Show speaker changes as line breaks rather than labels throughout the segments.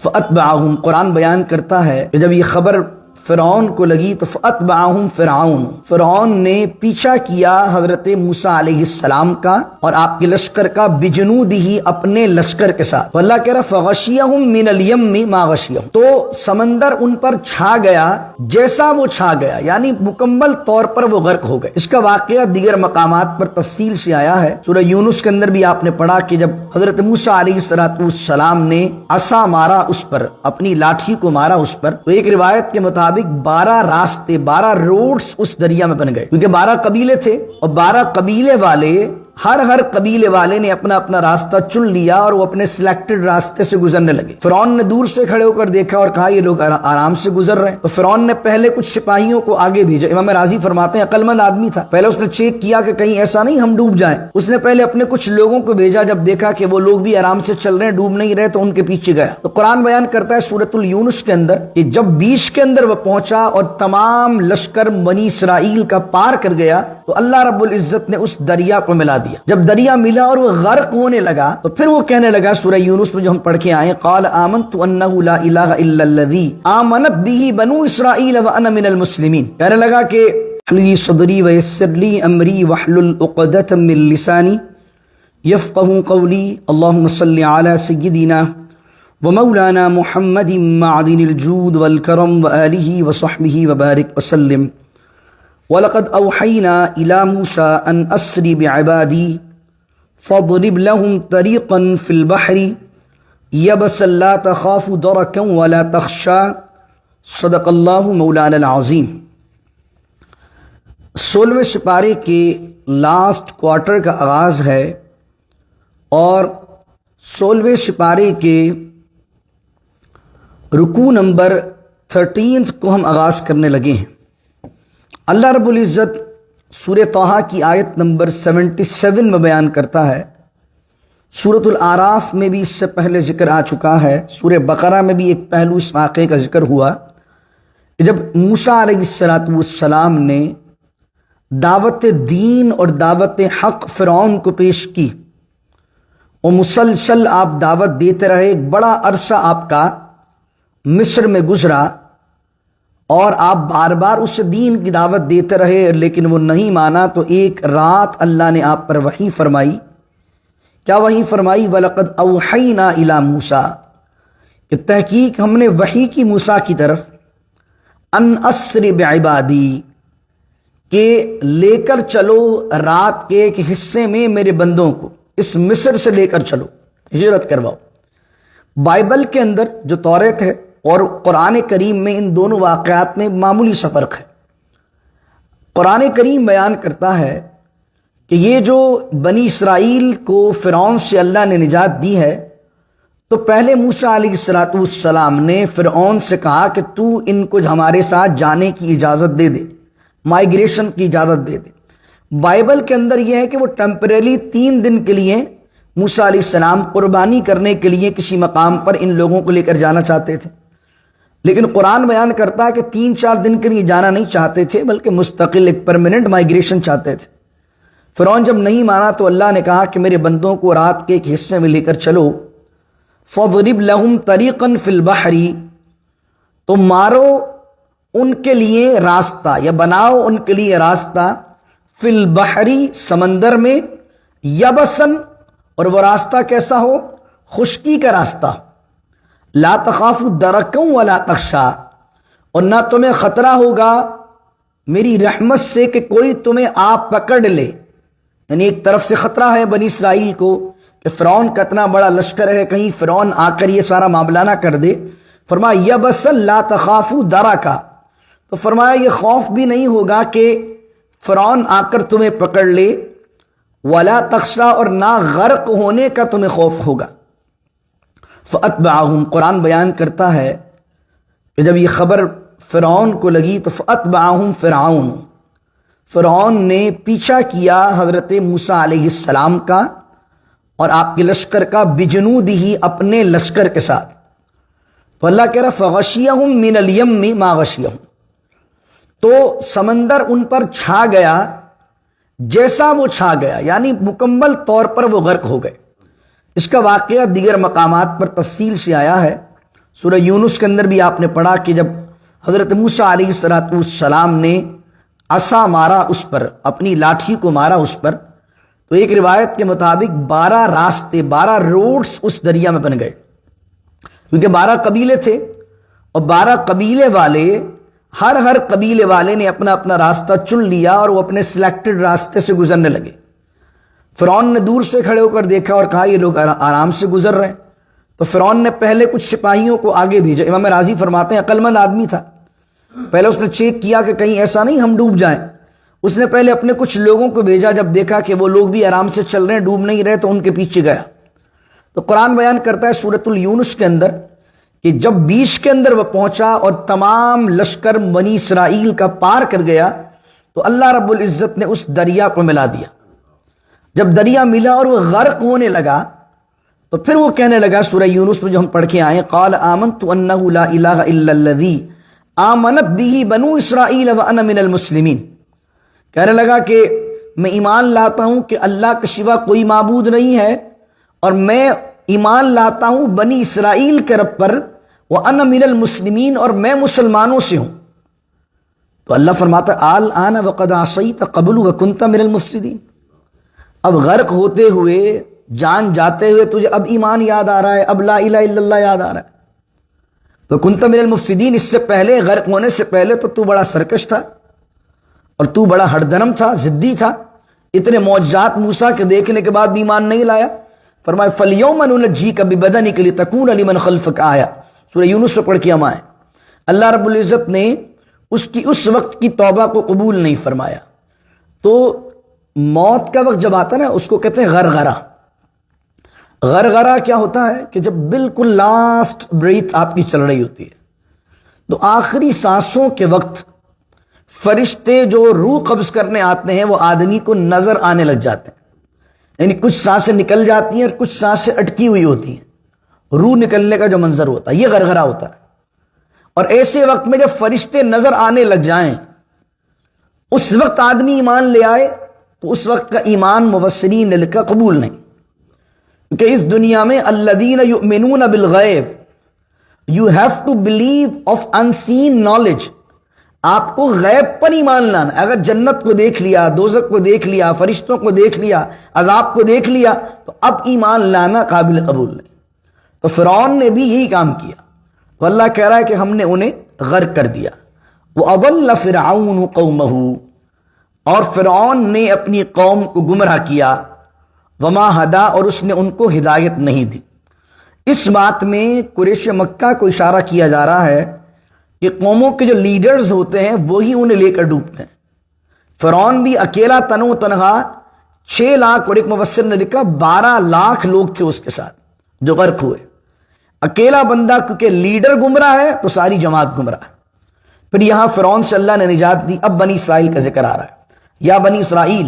فَأَتْبَعَهُمْ قرآن بیان کرتا ہے کہ جب یہ خبر فرعون کو لگی تو فَأَتْبَعَهُمْ فرعون، فرعون نے پیچھا کیا حضرت موسیٰ علیہ السلام کا اور آپ کے لشکر کا، بجنودہ اپنے لشکر کے ساتھ۔ تو اللہ کہہ رہا فَغَشِيَهُمْ مِنَ الْيَمِّ مَا غَشِيَهُمْ، تو سمندر ان پر چھا گیا جیسا وہ چھا گیا، یعنی مکمل طور پر وہ غرق ہو گئے۔ اس کا واقعہ دیگر مقامات پر تفصیل سے آیا ہے۔ سورہ یونس کے اندر بھی آپ نے پڑھا کہ جب حضرت موسیٰ علیہ السلام نے عصا مارا اس پر، اپنی لاٹھی کو مارا اس پر، تو ایک روایت کے مطابق 12 راستے، 12 روڈز اس دریا میں بن گئے، کیونکہ 12 قبیلے تھے اور 12 قبیلے والے، ہر قبیلے والے نے اپنا اپنا راستہ چن لیا اور وہ اپنے سلیکٹڈ راستے سے گزرنے لگے۔ فرعون نے دور سے کھڑے ہو کر دیکھا اور کہا یہ لوگ آرام سے گزر رہے ہیں، تو فرعون نے پہلے کچھ سپاہیوں کو آگے بھیجا۔ امام راضی فرماتے ہیں عقل مند آدمی تھا، پہلے اس نے چیک کیا کہ کہیں ایسا نہیں ہم ڈوب جائیں، اس نے پہلے اپنے کچھ لوگوں کو بھیجا، جب دیکھا کہ وہ لوگ بھی آرام سے چل رہے ہیں، ڈوب نہیں رہے، تو ان کے پیچھے گیا۔ تو قرآن بیان کرتا ہے سورۃ یونس کے اندر کہ جب بیچ کے اندر وہ پہنچا اور تمام لشکر بنی اسرائیل کا پار کر گیا، تو اللہ رب العزت نے اس دریا کو ملا دیا۔ جب دریا ملا اور وہ غرق ہونے لگا تو پھر وہ کہنے لگا، سورہ یونس میں جو ہم پڑھ کے آئے، قال آمنت انہ لا الہ الا الذی آمنت بہ بنو اسرائیل وانا من المسلمین، کہنے لگا کہ احلل صدری ویسر لی امری واحلل عقدۃ من لسانی یفقهوا قولی، اللہم صل علی سیدنا ومولانا محمد معدن الجود والکرم وآلہ وصحبہ وبارک وسلم، وَلَقَدْ أَوْحَيْنَا إِلَى مُوسَىٰ أَنْ أَسْرِ بِعِبَادِي فَاضْرِبْ لَهُمْ طَرِيقًا فِي الْبَحْرِ يَبَسًا لَا تَخَافُ دَرَكًا وَلَا تَخْشَىٰ، صدق اللہ مولانا العظیم۔ 16ویں سپارے کے لاسٹ کوارٹر کا آغاز ہے اور 16ویں سپارے کے رکوع نمبر 13 کو ہم آغاز کرنے لگے ہیں۔ اللہ رب العزت سورہ طٰہٰ کی آیت نمبر 77 میں بیان کرتا ہے، سورۃ الاعراف میں بھی اس سے پہلے ذکر آ چکا ہے، سورہ بقرہ میں بھی ایک پہلو اس واقعے کا ذکر ہوا کہ جب موسیٰ علیہ السلام نے دعوت دین اور دعوت حق فرعون کو پیش کی اور مسلسل آپ دعوت دیتے رہے، ایک بڑا عرصہ آپ کا مصر میں گزرا اور آپ بار بار اس دین کی دعوت دیتے رہے لیکن وہ نہیں مانا، تو ایک رات اللہ نے آپ پر وحی فرمائی۔ کیا وحی فرمائی؟ وَلَقَدْ أَوْحَيْنَا إِلَى مُوسَىٰ، کہ تحقیق ہم نے وحی کی موسیٰ کی طرف، أَنْ أَسْرِ بِعِبَادِي، کہ لے کر چلو رات کے ایک حصے میں میرے بندوں کو، اس مصر سے لے کر چلو، ہجرت کرواؤ۔ بائبل کے اندر جو توریت ہے اور قرآن کریم میں ان دونوں واقعات میں معمولی سا فرق ہے۔ قرآن کریم بیان کرتا ہے کہ یہ جو بنی اسرائیل کو فرعون سے اللہ نے نجات دی ہے، تو پہلے موسیٰ علیہ السلام نے فرعون سے کہا کہ تو ان کو ہمارے ساتھ جانے کی اجازت دے دے، مائیگریشن کی اجازت دے دے۔ بائبل کے اندر یہ ہے کہ وہ ٹیمپریری 3 دن کے لیے موسیٰ علیہ السلام قربانی کرنے کے لیے کسی مقام پر ان لوگوں کو لے کر جانا چاہتے تھے، لیکن قرآن بیان کرتا ہے کہ 3-4 دن کے لیے جانا نہیں چاہتے تھے بلکہ مستقل ایک پرماننٹ مائیگریشن چاہتے تھے۔ فرعون جب نہیں مانا تو اللہ نے کہا کہ میرے بندوں کو رات کے ایک حصے میں لے کر چلو، فَاضْرِبْ لَهُمْ طَرِيقًا فِي الْبَحْرِ، تو مارو ان کے لیے راستہ یا بناؤ ان کے لیے راستہ، فی البحری سمندر میں، یبسن اور وہ راستہ کیسا ہو؟ خشکی کا راستہ، لا تخاف درکا ولا تخشا، اور نہ تمہیں خطرہ ہوگا میری رحمت سے کہ کوئی تمہیں آپ پکڑ لے۔ یعنی ایک طرف سے خطرہ ہے بنی اسرائیل کو کہ فرعون کا اتنا بڑا لشکر ہے، کہیں فرعون آ کر یہ سارا معاملہ نہ کر دے۔ فرمایا یبسا لا تخاف درکا، تو فرمایا یہ خوف بھی نہیں ہوگا کہ فرعون آ کر تمہیں پکڑ لے، ولا تخشا، اور نہ غرق ہونے کا تمہیں خوف ہوگا۔ فَأَتْبَعَهُمْ قرآن بیان کرتا ہے کہ جب یہ خبر فرعون کو لگی تو فَأَتْبَعَهُمْ فرعون، فرعون نے پیچھا کیا حضرت موسیٰ علیہ السلام کا اور آپ کے لشکر کا، بجنودہ اپنے لشکر کے ساتھ۔ تو اللہ کہہ رہا فَغَشِيَهُمْ مِنَ الْيَمِّ مَا غَشِيَهُمْ، تو سمندر ان پر چھا گیا جیسا وہ چھا گیا، یعنی مکمل طور پر وہ غرق ہو گئے۔ اس کا واقعہ دیگر مقامات پر تفصیل سے آیا ہے۔ سورہ یونس کے اندر بھی آپ نے پڑھا کہ جب حضرت موسیٰ علیہ السلام نے عصا مارا اس پر، اپنی لاٹھی کو مارا اس پر، تو ایک روایت کے مطابق 12 راستے، 12 روڈز اس دریا میں بن گئے، کیونکہ 12 قبیلے تھے اور 12 قبیلے والے، ہر قبیلے والے نے اپنا اپنا راستہ چن لیا اور وہ اپنے سلیکٹڈ راستے سے گزرنے لگے۔ فرعون نے دور سے کھڑے ہو کر دیکھا اور کہا یہ لوگ آرام سے گزر رہے ہیں، تو فرعون نے پہلے کچھ سپاہیوں کو آگے بھیجا۔ امام راضی فرماتے ہیں عقل مند آدمی تھا، پہلے اس نے چیک کیا کہ کہیں ایسا نہیں ہم ڈوب جائیں، اس نے پہلے اپنے کچھ لوگوں کو بھیجا، جب دیکھا کہ وہ لوگ بھی آرام سے چل رہے ہیں، ڈوب نہیں رہے، تو ان کے پیچھے گیا۔ تو قرآن بیان کرتا ہے سورۃ یونس کے اندر کہ جب بیچ کے اندر وہ پہنچا اور تمام لشکر بنی اسرائیل کا پار کر گیا، تو اللہ رب العزت نے اس دریا کو ملا دیا۔ جب دریا ملا اور وہ غرق ہونے لگا، تو پھر وہ کہنے لگا سورہ یونس میں جو ہم پڑھ کے آئے، قال آمنت انہ لا الہ الا الذی آمنت بہ بنو اسرائیل وانا من المسلمین، کہنے لگا کہ میں ایمان لاتا ہوں کہ اللہ کے سوا کوئی معبود نہیں ہے، اور میں ایمان لاتا ہوں بنی اسرائیل کے رب پر، وانا من المسلمین، اور میں مسلمانوں سے ہوں۔ تو اللہ فرماتا الآن وقد عصیت قبل وکنت من المفسدین، اب غرق ہوتے ہوئے، جان جاتے ہوئے تجھے اب ایمان یاد آ رہا ہے، اب لا الہ الا اللہ یاد آ رہا ہے۔ تو کنت من المفسدین، اس سے پہلے، غرق ہونے سے پہلے تو بڑا سرکش تھا اور تو بڑا ہڑدنم تھا، ضدی تھا، اتنے معجزات موسیٰ کے دیکھنے کے بعد بھی ایمان نہیں لایا۔ فرمایا فَالْيَوْمَ نُنَجِّيكَ بِبَدَنِكَ لِتَكُونَ لِمَنْ خَلْفَكَ آیَةً، سورہ یونس میں پڑھ کے ہم آئے۔ اللہ رب العزت نے اس کی اس وقت کی توبہ کو قبول نہیں فرمایا۔ تو موت کا وقت جب آتا ہے نا، اس کو کہتے ہیں غرغرہ۔ غرغرہ کیا ہوتا ہے کہ جب بالکل لاسٹ بریتھ آپ کی چل رہی ہوتی ہے، تو آخری سانسوں کے وقت فرشتے جو روح قبض کرنے آتے ہیں وہ آدمی کو نظر آنے لگ جاتے ہیں، یعنی کچھ سانسیں نکل جاتی ہیں اور کچھ سانسیں اٹکی ہوئی ہوتی ہیں، روح نکلنے کا جو منظر ہوتا ہے یہ غرغرہ ہوتا ہے۔ اور ایسے وقت میں جب فرشتے نظر آنے لگ جائیں، اس وقت آدمی ایمان لے آئے، تو اس وقت کا ایمان مفسرین نے لکھا قبول نہیں، کیونکہ اس دنیا میں الذین یؤمنون بالغیب، you have to believe of unseen knowledge, آپ کو غیب پر ایمان لانا۔ اگر جنت کو دیکھ لیا، دوزخ کو دیکھ لیا، فرشتوں کو دیکھ لیا، عذاب کو دیکھ لیا، تو اب ایمان لانا قابل قبول نہیں۔ تو فرعون نے بھی یہی کام کیا، تو اللہ کہہ رہا ہے کہ ہم نے انہیں غرق کر دیا۔ وَأَضَلَّ فِرْعَوْنُ قَوْمَهُ، اور فرعون نے اپنی قوم کو گمراہ کیا، وما ہدا، اور اس نے ان کو ہدایت نہیں دی۔ اس بات میں قریش مکہ کو اشارہ کیا جا رہا ہے کہ قوموں کے جو لیڈرز ہوتے ہیں وہی انہیں لے کر ڈوبتے ہیں۔ فرعون بھی اکیلا تنو تنہا 6 لاکھ، اور ایک مفسر نے لکھا 12 لاکھ لوگ تھے اس کے ساتھ جو غرق ہوئے۔ اکیلا بندہ کیونکہ لیڈر گمراہ ہے تو ساری جماعت گمراہ ہے۔ پھر یہاں فرعون سے اللہ نے نجات دی۔ اب بنی اسرائیل کا ذکر آ رہا ہے، یا بنی اسرائیل،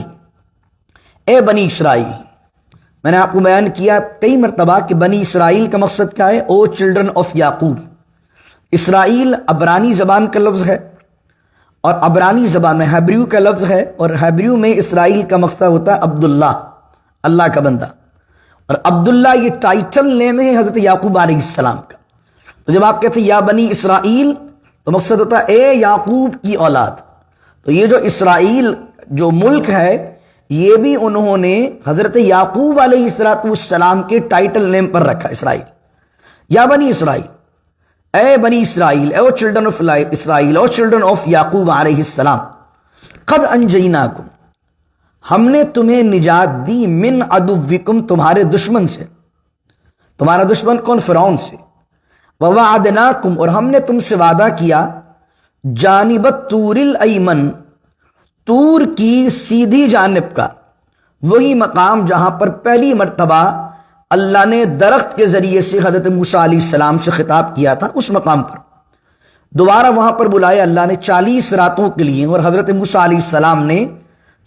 اے بنی اسرائیل۔ میں نے آپ کو بیان کیا کئی مرتبہ کہ بنی اسرائیل کا مقصد کیا ہے، او چلڈرن آف یعقوب۔ اسرائیل عبرانی زبان کا لفظ ہے، اور عبرانی زبان میں ہیبریو کا لفظ ہے، اور ہیبریو میں اسرائیل کا مقصد ہوتا ہے عبداللہ، اللہ کا بندہ۔ اور عبداللہ یہ ٹائٹل نیم ہے حضرت یعقوب علیہ السلام کا۔ تو جب آپ کہتے ہیں یا بنی اسرائیل، تو مقصد ہوتا ہے اے یعقوب کی اولاد۔ تو یہ جو اسرائیل جو ملک ہے، یہ بھی انہوں نے حضرت یعقوب علیہ السلام کے ٹائٹل نیم پر رکھا، اسرائیل۔ یا بنی اسرائیل، اے بنی اسرائیل، اے children of Israel, O children of یعقوب علیہ السلام، قد انجیناکم، ہم نے تمہیں نجات دی، من عدوکم، تمہارے دشمن سے۔ تمہارا دشمن کون؟ فرعون سے۔ ووعدناکم، اور ہم نے تم سے وعدہ کیا، جانب الطور الایمن، طور کی سیدھی جانب کا، وہی مقام جہاں پر پہلی مرتبہ اللہ نے درخت کے ذریعے سے حضرت موسیٰ علیہ السلام سے خطاب کیا تھا، اس مقام پر دوبارہ وہاں پر بلایا اللہ نے 40 راتوں کے لیے، اور حضرت موسیٰ علیہ السلام نے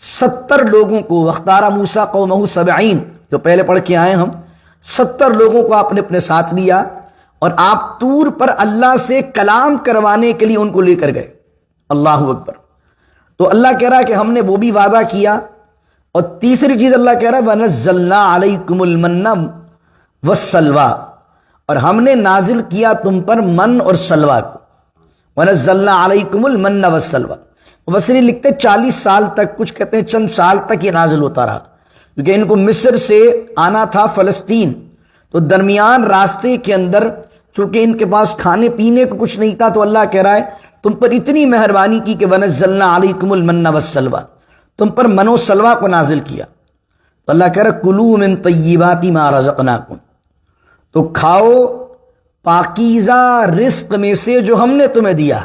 70 لوگوں کو، واختار موسیٰ قومہ 70، جو پہلے پڑھ کے آئے ہم، 70 لوگوں کو آپ نے اپنے ساتھ لیا، اور آپ طور پر اللہ سے کلام کروانے کے لیے ان کو لے کر گئے۔ اللہ اکبر۔ تو اللہ کہہ رہا ہے کہ ہم نے وہ بھی وعدہ کیا، اور تیسری چیز اللہ کہہ رہا ہے وَنَزَّلْنَا عَلَيْكُمُ الْمَنَّ وَالسَّلْوَىٰ، اور ہم نے نازل کیا تم پر من اور سلوا کو، وَنَزَّلْنَا عَلَيْكُمُ الْمَنَّ وَالسَّلْوَىٰ۔ مفسرین لکھتے 40 سال تک، کچھ کہتے ہیں چند سال تک یہ نازل ہوتا رہا، کیونکہ ان کو مصر سے آنا تھا فلسطین، تو درمیان راستے کے اندر چونکہ ان کے پاس کھانے پینے کو کچھ نہیں تھا، تو اللہ کہہ رہا ہے تم پر اتنی مہربانی کی کہ وَنَزَّلْنَا عَلَيْكُمُ الْمَنَّ وَالسَّلْوَىٰ، تم پر من و سلوا کو نازل کیا۔ تو اللہ کہہ رہا ہے کُلُوا مِن طَیِّبَاتِ مَا رَزَقْنَاکُم، تو کھاؤ پاکیزہ رزق میں سے جو ہم نے تمہیں دیا۔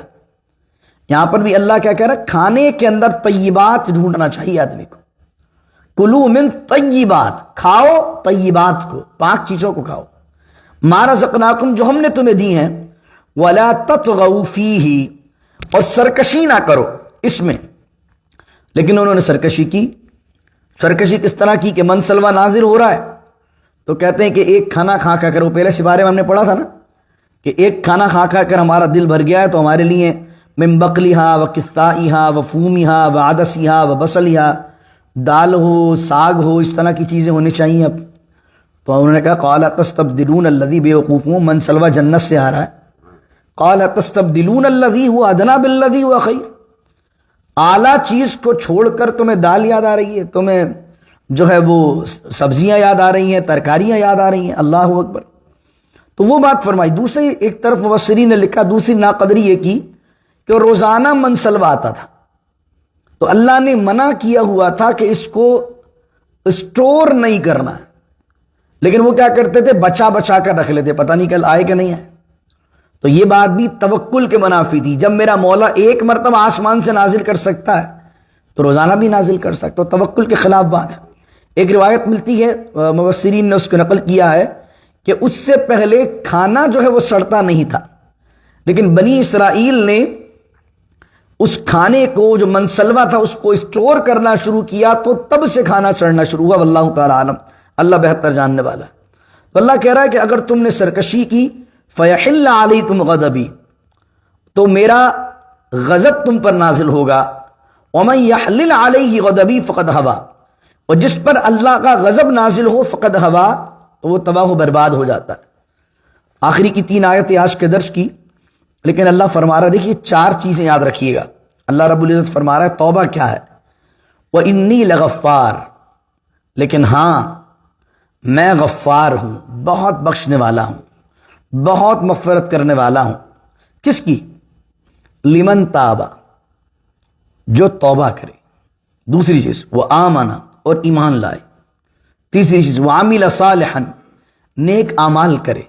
یہاں پر بھی اللہ کیا کہہ رہا ہے، کھانے کے اندر طیبات ڈھونڈنا چاہیے آدمی کو۔ کلو من طیبات، کھاؤ طیبات کو، پاک چیزوں کو کھاؤ، ما رزقناکم جو ہم نے تمہیں دی ہیں، ولا تطغوا فیہ، اور سرکشی نہ کرو اس میں۔ لیکن انہوں نے سرکشی کی۔ سرکشی کس طرح کی کہ من سلوا نازل ہو رہا ہے تو کہتے ہیں کہ ایک کھانا کھا کر، وہ پہلے سپارے میں ہم نے پڑھا تھا نا کہ ایک کھانا کھا کر ہمارا دل بھر گیا ہے تو ہمارے لیے من بقلیہا و قثائہا و فومیہا و عدسیہا و بصلیہا، دال ہو، ساگ ہو، اس طرح کی چیزیں ہونی چاہیے۔ اب تو انہوں نے کہا قال تستبدلون الذی، بیوقوف ہوں، من سلوا جنت سے آ رہا ہے، قال تستبدلون الذی هو ادنی بالذی هو خیر، اعلیٰ چیز کو چھوڑ کر تمہیں دال یاد آ رہی ہے، تمہیں جو ہے وہ سبزیاں یاد آ رہی ہیں، ترکاریاں یاد آ رہی ہیں، اللہ اکبر۔ تو وہ بات فرمائی۔ دوسری ایک طرف مفسرین نے لکھا، دوسری ناقدری یہ کی کہ روزانہ من سلوا آتا تھا، تو اللہ نے منع کیا ہوا تھا کہ اس کو اسٹور نہیں کرنا ہے، لیکن وہ کیا کرتے تھے، بچا بچا کر رکھ لیتے، پتہ نہیں کل آئے کہ نہیں آئے۔ تو یہ بات بھی توکل کے منافی تھی۔ جب میرا مولا ایک مرتبہ آسمان سے نازل کر سکتا ہے تو روزانہ بھی نازل کر سکتا، تو توکل کے خلاف بات۔ ایک روایت ملتی ہے، مفسرین نے اس کو نقل کیا ہے کہ اس سے پہلے کھانا جو ہے وہ سڑتا نہیں تھا، لیکن بنی اسرائیل نے اس کھانے کو جو منسلوا تھا اس کو اسٹور کرنا شروع کیا تو تب سے کھانا سڑنا شروع ہوا، واللہ تعالی عالم، اللہ بہتر جاننے والا ہے۔ تو اللہ کہہ رہا ہے کہ اگر تم نے سرکشی کی فَيَحِلَّ عَلَيْكُمْ غَضَبِي، تو میرا غضب تم پر نازل ہوگا، وَمَن يَحْلِلْ عَلَيْهِ غَضَبِي فَقَدْ هَوَىٰ، اور جس پر اللہ کا غضب نازل ہو فقد ہوا، تو وہ تباہ و برباد ہو جاتا ہے۔ آخری کی 3 آیتیں آج کے درس کی، لیکن اللہ فرما رہا ہے، دیکھیے 4 چیزیں یاد رکھیے گا۔ اللہ رب العزت فرما رہا ہے توبہ کیا ہے، وَإِنِّي لَغَفَّارٌ، لیکن ہاں میں غفار ہوں، بہت بخشنے والا ہوں، بہت مغفرت کرنے والا ہوں۔ کس کی؟ لمن تابا، جو توبہ کرے۔ دوسری چیز وہ آمنا، اور ایمان لائے۔ تیسری چیز وعمل صالحا، نیک اعمال کرے۔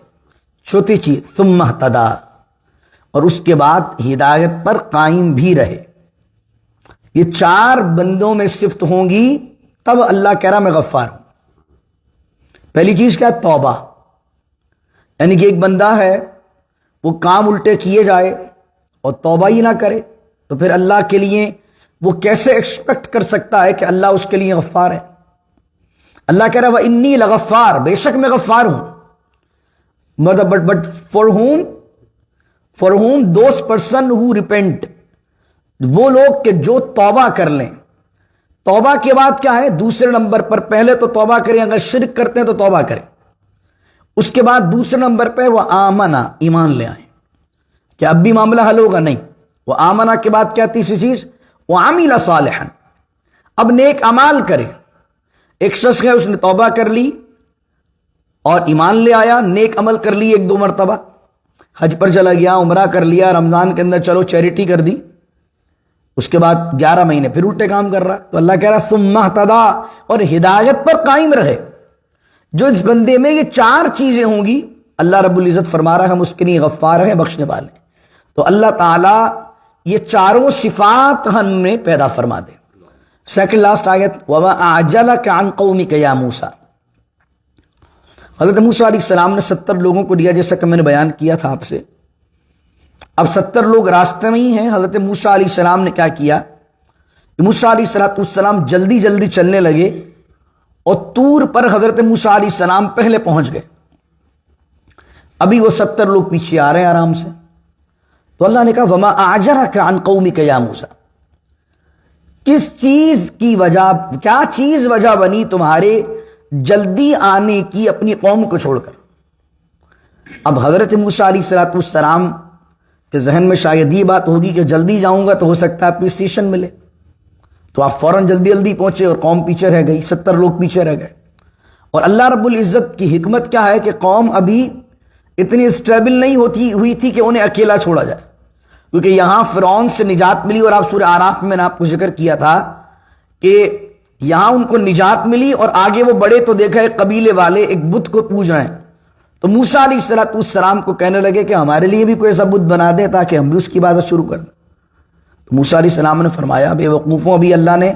چوتھی چیز ثم اہتدی، اور اس کے بعد ہدایت پر قائم بھی رہے۔ یہ 4 بندوں میں صفت ہوں گی تب اللہ کہہ رہا میں غفار ہوں۔ پہلی چیز کیا ہے؟ توبہ، یعنی کہ ایک بندہ ہے وہ کام الٹے کیے جائے اور توبہ ہی نہ کرے تو پھر اللہ کے لیے وہ کیسے ایکسپیکٹ کر سکتا ہے کہ اللہ اس کے لیے غفار ہے؟ اللہ کہہ رہا ہے وَإِنِّي لَغَفَّارٌ، بے شک میں غفار ہوں، مطلب but for whom those person who repent، وہ لوگ کہ جو توبہ کر لیں۔ توبہ کے بعد کیا ہے؟ دوسرے نمبر پر پہلے تو توبہ کریں، اگر شرک کرتے ہیں تو توبہ کریں، اس کے بعد دوسرے نمبر پہ وہ آمنا، ایمان لے آئیں۔ کہ اب بھی معاملہ حل ہوگا؟ نہیں، وہ آمنا کے بعد کیا تیسری چیز؟ وہ عامل صالحا، اب نیک اعمال کرے۔ ایک شخص ہے اس نے توبہ کر لی اور ایمان لے آیا، نیک عمل کر لی 1-2 مرتبہ، حج پر چلا گیا، عمرہ کر لیا، رمضان کے اندر چلو چیریٹی کر دی، اس کے بعد 11 مہینے پھر الٹے کام کر رہا، تو اللہ کہہ رہا ثم اہتدی، اور ہدایت پر قائم رہے۔ جو اس بندے میں یہ 4 چیزیں ہوں گی، اللہ رب العزت فرما رہا ہے ہم اس کے لیے غفار ہیں، بخشنے والے ہیں۔ تو اللہ تعالیٰ یہ 4 صفات ہمیں پیدا فرما دے۔ سیکنڈ لاسٹ آیت وَمَا أَعْجَلَكَ عَنْ قَوْمِكَ يَا موسیٰ، حضرت موسیٰ علیہ السلام نے 70 لوگوں کو دیا، جیسا کہ میں نے بیان کیا تھا آپ سے۔ اب 70 لوگ راستے میں ہی ہیں۔ حضرت موسیٰ علیہ السلام نے کیا کیا؟ موسیٰ علیہ السلام جلدی جلدی چلنے لگے اور طور پر حضرت موسیٰ علیہ السلام پہلے پہنچ گئے، ابھی وہ 70 لوگ پیچھے آ رہے ہیں آرام سے۔ تو اللہ نے کہا وَمَا أَعْجَلَكَ عَنْ قَوْمِكَ يَا موسیٰ، کس چیز کی وجہ، کیا چیز وجہ بنی تمہارے جلدی آنے کی اپنی قوم کو چھوڑ کر؟ اب حضرت موسیٰ علیہ السلام کے ذہن میں شاید یہ بات ہوگی کہ جلدی جاؤں گا تو ہو سکتا ہے اپریسیشن ملے، تو آپ فوراً جلدی پہنچے اور قوم پیچھے رہ گئی، 70 لوگ پیچھے رہ گئے۔ اور اللہ رب العزت کی حکمت کیا ہے کہ قوم ابھی اتنی اسٹیبل نہیں ہوئی تھی کہ انہیں اکیلا چھوڑا جائے، کیونکہ یہاں فرعون سے نجات ملی، اور آپ سورہ اعراف میں نے آپ کو ذکر کیا تھا کہ یہاں ان کو نجات ملی، اور آگے وہ بڑے تو دیکھا ایک قبیلے والے ایک بت کو پوج رہے ہیں، تو موسیٰ علیہ السلام کو کہنے لگے کہ ہمارے لیے بھی کوئی ایسا بت بنا دے تاکہ ہم بھی اس کی عبادت شروع کر دیں۔ تو موسیٰ علیہ السلام نے فرمایا بے وقوفوں، ابھی اللہ نے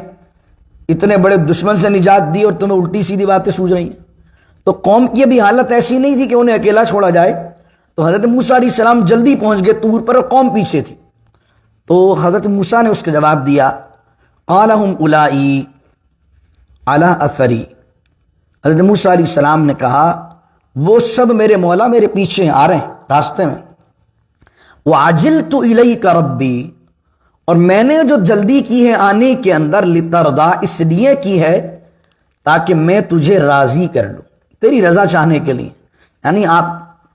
اتنے بڑے دشمن سے نجات دی اور تمہیں الٹی سیدھی باتیں سوچ رہی ہیں۔ تو قوم کی ابھی حالت ایسی نہیں تھی کہ انہیں اکیلا چھوڑا جائے، تو حضرت موسیٰ علیہ السلام جلدی پہنچ گئے طور پر، اور قوم پیچھے تھی۔ تو حضرت موسیٰ نے اس کا جواب دیا، قال هم اولائی علی اثری، حضرت موسیٰ علیہ السلام نے کہا وہ سب میرے مولا میرے پیچھے آ رہے ہیں راستے میں، وعجلت الیک ربی، اور میں نے جو جلدی کی ہے آنے کے اندر، لترضا، اس لیے کی ہے تاکہ میں تجھے راضی کر لوں، تیری رضا چاہنے کے لیے۔ یعنی آپ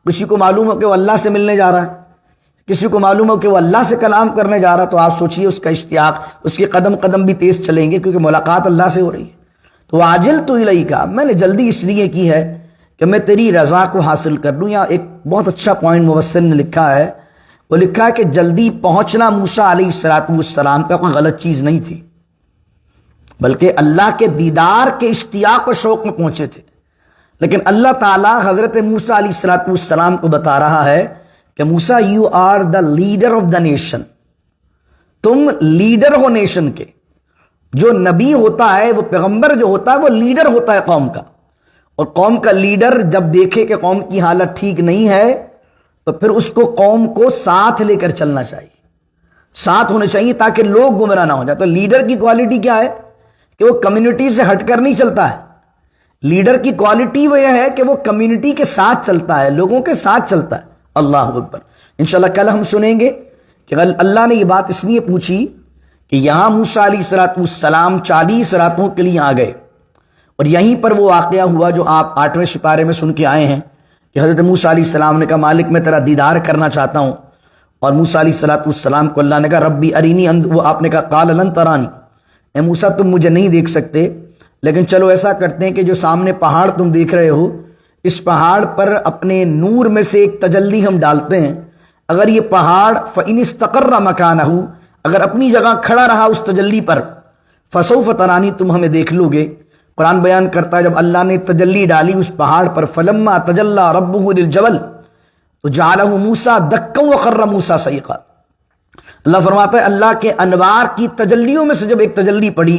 کسی کو معلوم ہو کہ وہ اللہ سے ملنے جا رہا ہے، کسی کو معلوم ہو کہ وہ اللہ سے کلام کرنے جا رہا ہے، تو آپ سوچئے اس کا اشتیاق، اس کے قدم قدم بھی تیز چلیں گے، کیونکہ ملاقات اللہ سے ہو رہی ہے۔ تو عاجلت الیک، میں نے جلدی اس لیے کی ہے کہ میں تیری رضا کو حاصل کر لوں۔ یا ایک بہت اچھا پوائنٹ مفسر نے لکھا ہے، وہ لکھا ہے کہ جلدی پہنچنا موسیٰ علیہ السلام کا کوئی غلط چیز نہیں تھی، بلکہ اللہ کے دیدار کے اشتیاق و شوق میں پہنچے تھے۔ لیکن اللہ تعالیٰ حضرت موسیٰ علیہ السلام کو بتا رہا ہے کہ موسیٰ you are the leader of the nation, تم لیڈر ہو نیشن کے۔ جو نبی ہوتا ہے، وہ پیغمبر جو ہوتا ہے، وہ لیڈر ہوتا ہے قوم کا، اور قوم کا لیڈر جب دیکھے کہ قوم کی حالت ٹھیک نہیں ہے تو پھر اس کو قوم کو ساتھ لے کر چلنا چاہیے، ساتھ ہونے چاہیے تاکہ لوگ گمراہ نہ ہو جائے۔ تو لیڈر کی کوالٹی کیا ہے کہ وہ کمیونٹی سے ہٹ کر نہیں چلتا ہے، لیڈر کی کوالٹی وہ یہ ہے کہ وہ کمیونٹی کے ساتھ چلتا ہے، لوگوں کے ساتھ چلتا ہے۔ اللہ اکبر۔ انشاءاللہ کل ہم سنیں گے کہ اللہ نے یہ بات اس لیے پوچھی کہ یہاں موسیٰ علیہ السلام 40 راتوں کے لیے آ گئے، اور یہیں پر وہ واقعہ ہوا جو آپ 8ویں سپارے میں سن کے آئے ہیں کہ حضرت موسیٰ علیہ السلام نے کہا مالک میں تیرا دیدار کرنا چاہتا ہوں، اور موسیٰ علیہ السلام کو اللہ نے کہا ربی ارینی، وہ آپ نے کہا قال لن ترانی، اے موسیٰ تم مجھے نہیں دیکھ سکتے، لیکن چلو ایسا کرتے ہیں کہ جو سامنے پہاڑ تم دیکھ رہے ہو، اس پہاڑ پر اپنے نور میں سے ایک تجلی ہم ڈالتے ہیں، اگر یہ پہاڑ فإن استقر مکانہ، اگر اپنی جگہ کھڑا رہا اس تجلی پر، فسوف ترانی، تم ہمیں دیکھ لو گے۔ قرآن بیان کرتا ہے جب اللہ نے تجلی ڈالی اس پہاڑ پر، فلما تجلی ربہ للجبل تو جعلہ موسیٰ دکا وخر موسیٰ صعقا، اللہ فرماتا ہے اللہ کے انوار کی تجلیوں میں سے جب ایک تجلی پڑی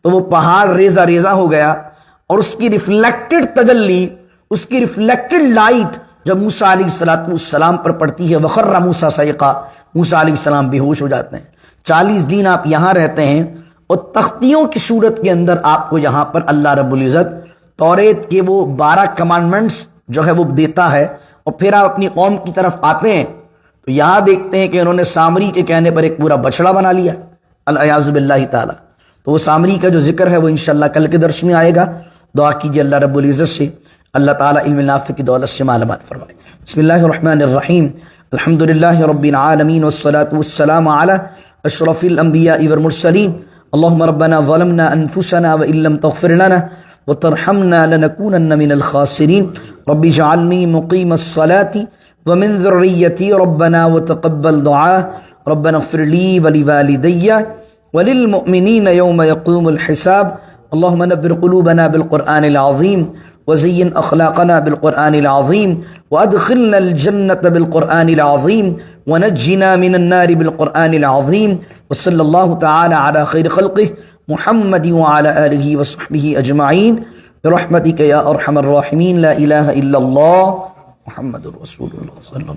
تو وہ پہاڑ ریزہ ریزہ ہو گیا، اور اس کی ریفلیکٹڈ تجلی، اس کی ریفلیکٹڈ لائٹ جب موسیٰ علیہ السلام پر پڑتی ہے، وخر موسیٰ صعقا، موسیٰ علیہ السلام بے ہوش ہو جاتے ہیں۔ 40 دن آپ یہاں رہتے ہیں، اور تختیوں کی صورت کے اندر آپ کو یہاں پر اللہ رب العزت توریت کے وہ 12 کمانڈمنٹس جو ہے وہ دیتا ہے، اور پھر آپ اپنی قوم کی طرف آتے ہیں تو یہاں دیکھتے ہیں کہ انہوں نے سامری کے کہنے پر ایک پورا بچڑا بنا لیا، الیاذ باللہ تعالی۔ تو وہ سامری کا جو ذکر ہے وہ انشاءاللہ کل کے درس میں آئے گا۔ دعا کیجیے اللہ رب العزت سے اللہ تعالیٰ علم نافع کی دولت سے معلومات فرمائے۔ بسم اللہ الرحمن الرحیم، الحمدللہ رب العالمین، والصلاة والسلام علی اشرف الانبیاء والمرسلین، اللهم ربنا ظلمنا انفسنا وان لم تغفر لنا وترحمنا لنكونن من الخاسرين، رب اجعلني مقيم الصلاة ومن ذريتي ربنا وتقبل دعاء، ربنا اغفر لي ولوالدي وللمؤمنين يوم يقوم الحساب، اللهم نبر قلوبنا بالقرآن العظيم وزين أخلاقنا بالقرآن العظيم وأدخلنا الجنة بالقرآن العظيم ونجنا من النار بالقرآن العظيم، وصلى الله تعالى على خير خلقه محمد وعلى آله وصحبه أجمعين برحمتك يا أرحم الراحمين، لا إله إلا الله محمد رسول الله صلى الله عليه وسلم۔